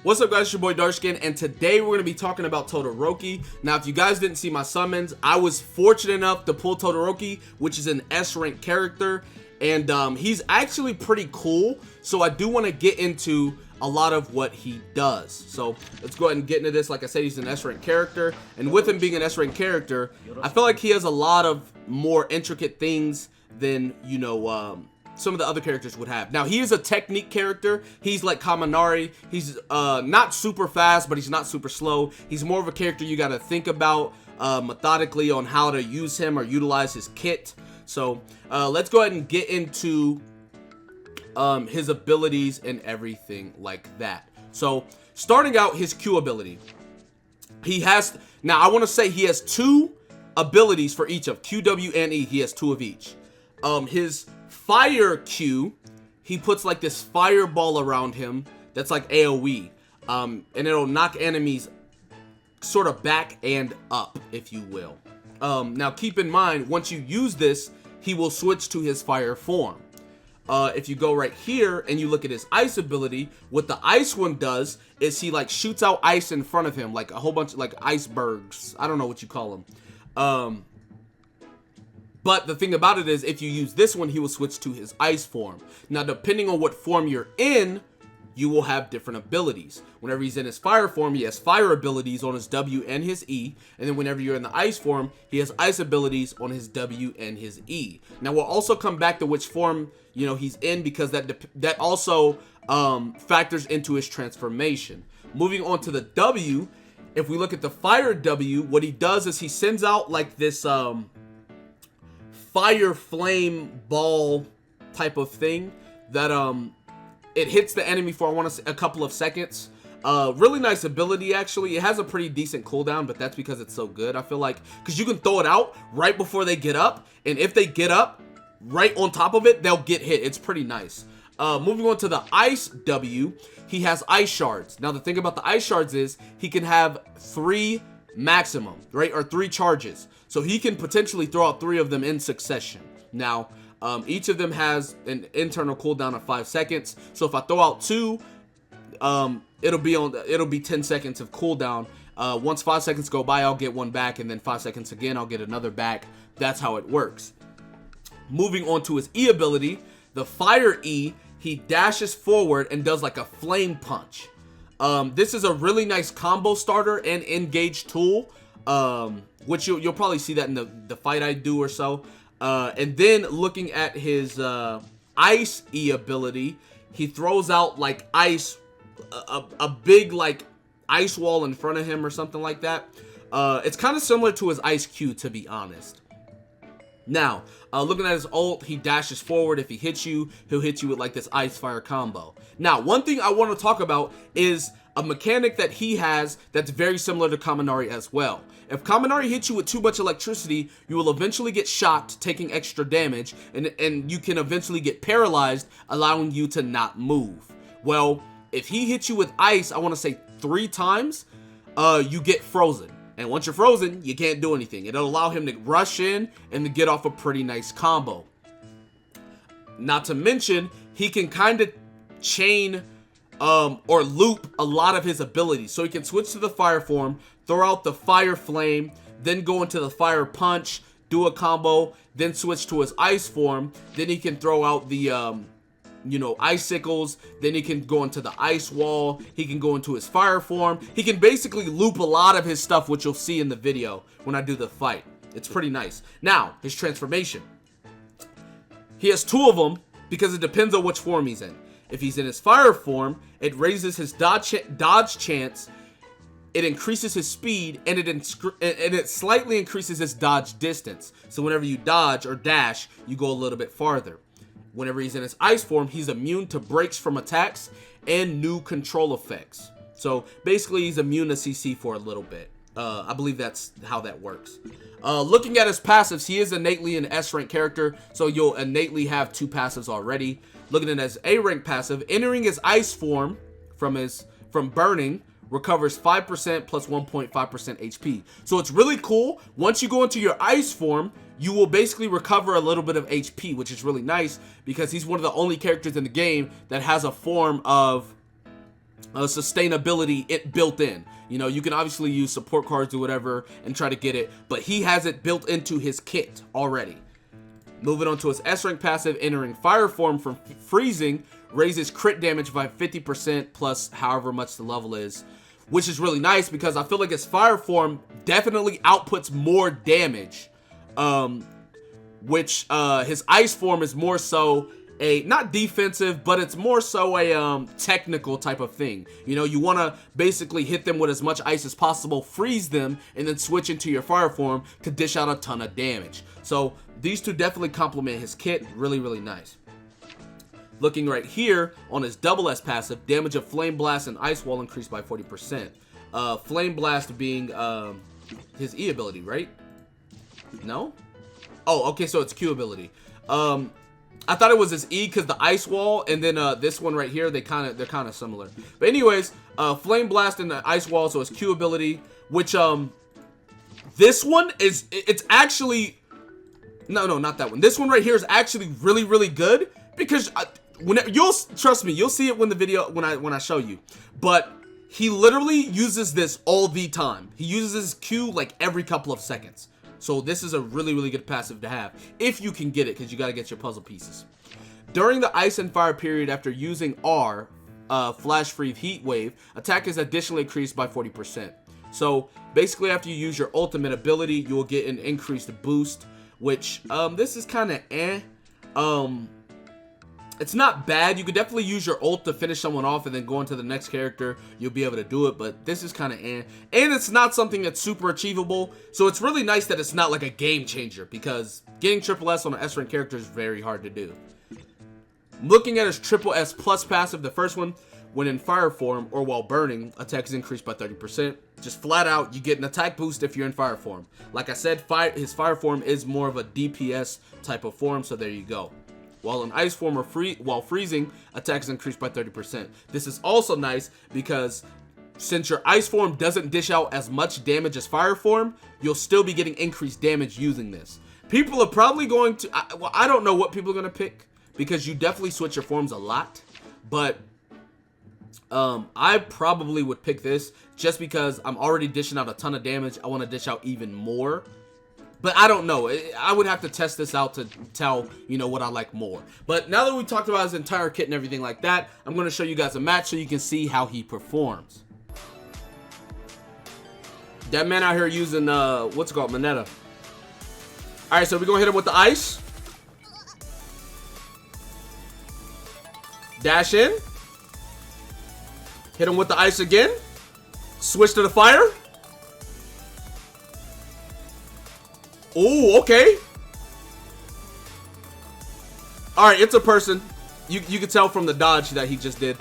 What's up, guys? It's your boy Darkskin, and today we're going to be talking about Todoroki. Now, if you guys didn't see my summons, I was fortunate enough to pull Todoroki, which is an S-rank character, and he's actually pretty cool, so I do want to get into a lot of what he does. So let's go ahead and get into this. Like I said, he's an S-rank character, and with him being an S-rank character, I feel like he has a lot of more intricate things than, you know, some of the other characters would have. Now, he is a technique character. He's like Kaminari. He's not super fast, but he's not super slow. He's more of a character you got to think about methodically on how to use him or utilize his kit. So let's go ahead and get into his abilities and everything like that. So starting out, his Q ability. He has, now I want to say he has two abilities for each of Q, W, and E. He has two of each. His fire Q, he puts like this fireball around him that's like AoE, and it'll knock enemies sort of back and up, if you will. Now keep in mind, once you use this, he will switch to his fire form. If you go right here and you look at his ice ability, what the ice one does is he like shoots out ice in front of him, like a whole bunch of like icebergs. I don't know what you call them. But the thing about it is, if you use this one, he will switch to his ice form. Now, depending on what form you're in, you will have different abilities. Whenever he's in his fire form, he has fire abilities on his W and his E. And then whenever you're in the ice form, he has ice abilities on his W and his E. Now, we'll also come back to which form, you know, he's in, because that also factors into his transformation. Moving on to the W, if we look at the fire W, what he does is he sends out like this fire flame ball type of thing that it hits the enemy for, I want to say, a couple of seconds. Really nice ability, actually. It has a pretty decent cooldown, but that's because it's so good, I feel like, because you can throw it out right before they get up, and if they get up right on top of it, they'll get hit. It's pretty nice. Moving on to the ice W, he has ice shards. Now the thing about the ice shards is he can have 3 maximum, right, or 3 charges. So he can potentially throw out 3 of them in succession. Now, each of them has an internal cooldown of 5 seconds. So if I throw out 2, it'll be 10 seconds of cooldown. Once 5 seconds go by, I'll get 1 back, and then 5 seconds again, I'll get another back. That's how it works. Moving on to his E ability, the fire E, he dashes forward and does like a flame punch. This is a really nice combo starter and engage tool, which you'll probably see that in the fight I do or so. And then looking at his ice E ability, he throws out like ice, a big like ice wall in front of him or something like that. It's kind of similar to his ice Q, to be honest. Now, looking at his ult, he dashes forward. If he hits you, he'll hit you with like this ice fire combo. Now, one thing I want to talk about is a mechanic that he has that's very similar to Kaminari as well. If Kaminari hits you with too much electricity, you will eventually get shocked, taking extra damage, and you can eventually get paralyzed, allowing you to not move. Well, if he hits you with ice, I want to say 3 times, you get frozen. And once you're frozen, you can't do anything. It'll allow him to rush in and to get off a pretty nice combo. Not to mention, he can kind of chain or loop a lot of his abilities. So he can switch to the fire form, throw out the fire flame, then go into the fire punch, do a combo, then switch to his ice form. Then he can throw out the you know, icicles, then he can go into the ice wall, he can go into his fire form. He can basically loop a lot of his stuff, which you'll see in the video when I do the fight. It's pretty nice. Now, his transformation. He has 2 of them because it depends on which form he's in. If he's in his fire form, it raises his dodge chance, it increases his speed, and it slightly increases his dodge distance. So whenever you dodge or dash, you go a little bit farther. Whenever he's in his ice form, he's immune to breaks from attacks and new control effects. So basically, he's immune to CC for a little bit. I believe that's how that works. Looking at his passives, he is innately an S-rank character, so you'll innately have 2 passives already. Looking at his A-rank passive, entering his ice form from burning recovers 5% plus 1.5% HP. So it's really cool. Once you go into your ice form, you will basically recover a little bit of HP, which is really nice because he's one of the only characters in the game that has a form of sustainability it built in. You know, you can obviously use support cards or whatever and try to get it, but he has it built into his kit already. Moving on to his S rank passive, entering fire form from freezing, raises crit damage by 50% plus however much the level is, which is really nice because I feel like his fire form definitely outputs more damage, which his ice form is more so a, not defensive, but it's more so a technical type of thing. You know, you want to basically hit them with as much ice as possible, freeze them, and then switch into your fire form to dish out a ton of damage. So these two definitely complement his kit. Really, really nice. Looking right here on his double S passive, damage of Flame Blast and Ice Wall increased by 40%. Flame Blast being his E ability, right? No? Oh, okay, so it's Q ability. I thought it was his E because the Ice Wall and then this one right here, they're kind of similar. But anyways, Flame Blast and the Ice Wall, so his Q ability, which this one is, it's actually, no, not that one. This one right here is actually really, really good because you'll trust me, you'll see it when the video when I show you. But he literally uses this all the time. He uses his Q like every couple of seconds. So this is a really, really good passive to have if you can get it, because you got to get your puzzle pieces. During the Ice and Fire period after using R, Flash Freeze Heat Wave, attack is additionally increased by 40%. So basically after you use your ultimate ability, you will get an increased boost, which this is kind of it's not bad. You could definitely use your ult to finish someone off and then go into the next character. You'll be able to do it, but this is kind of And it's not something that's super achievable. So it's really nice that it's not like a game changer, because getting triple S on an S rank character is very hard to do. Looking at his triple S plus passive, the first one, when in fire form or while burning, attack is increased by 30%. Just flat out, you get an attack boost if you're in fire form. Like I said, his fire form is more of a DPS type of form, so there you go. While in ice form or while freezing, attack is increased by 30%. This is also nice because since your ice form doesn't dish out as much damage as fire form, you'll still be getting increased damage using this. People are probably going to, well, I don't know what people are going to pick because you definitely switch your forms a lot, but I probably would pick this just because I'm already dishing out a ton of damage. I want to dish out even more. But I don't know. I would have to test this out to tell, you know, what I like more. But now that we talked about his entire kit and everything like that, I'm going to show you guys a match so you can see how he performs. That man out here using, what's it called? Mineta. Alright, so we're going to hit him with the ice. Dash in. Hit him with the ice again. Switch to the fire. Oh, okay. Alright, it's a person. You can tell from the dodge that he just did.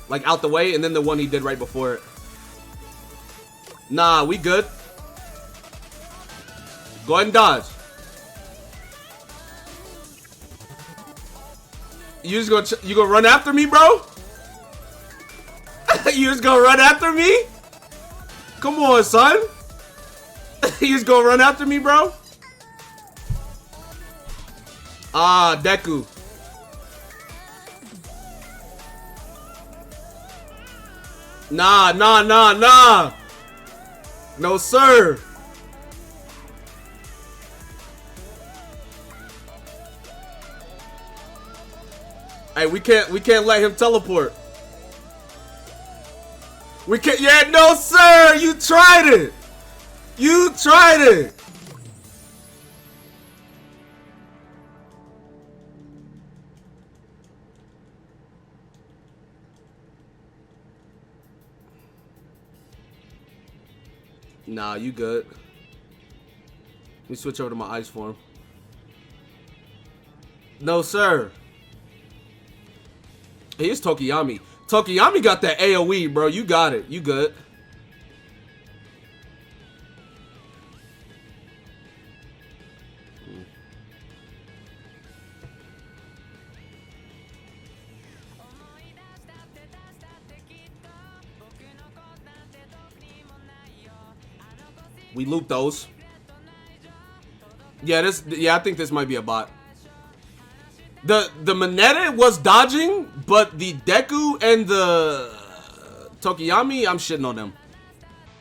Like, out the way, and then the one he did right before it. Nah, we good. Go ahead and dodge. You gonna run after me, bro? You just gonna run after me? Come on, son. You just gonna run after me, bro? Ah, Deku. Nah. No, sir. Hey, we can't let him teleport. We can't. Yeah, no, sir. You tried it. You tried it! Nah, you good. Let me switch over to my ice form. No, sir. Here's Tokiyami. Tokiyami got that AoE, bro. You got it. You good. We loop those. Yeah, I think this might be a bot. The Mineta was dodging, but the Deku and the Tokiyami, I'm shitting on them.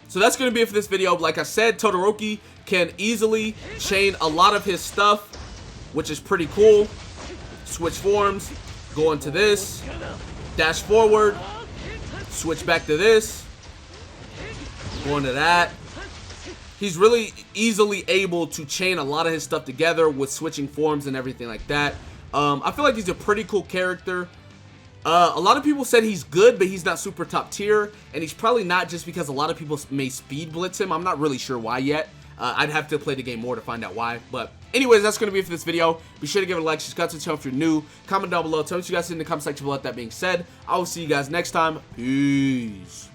So that's going to be it for this video. Like I said, Todoroki can easily chain a lot of his stuff, which is pretty cool. Switch forms, go into this, dash forward, switch back to this, go into that. He's really easily able to chain a lot of his stuff together with switching forms and everything like that. I feel like he's a pretty cool character. A lot of people said he's good, but he's not super top tier, and he's probably not just because a lot of people may speed blitz him. I'm not really sure why yet. I'd have to play the game more to find out why. But anyways, that's going to be it for this video. Be sure to give it a like, subscribe to the channel if you're new. Comment down below. Tell me what you guys think in the comment section below. That being said, I will see you guys next time. Peace.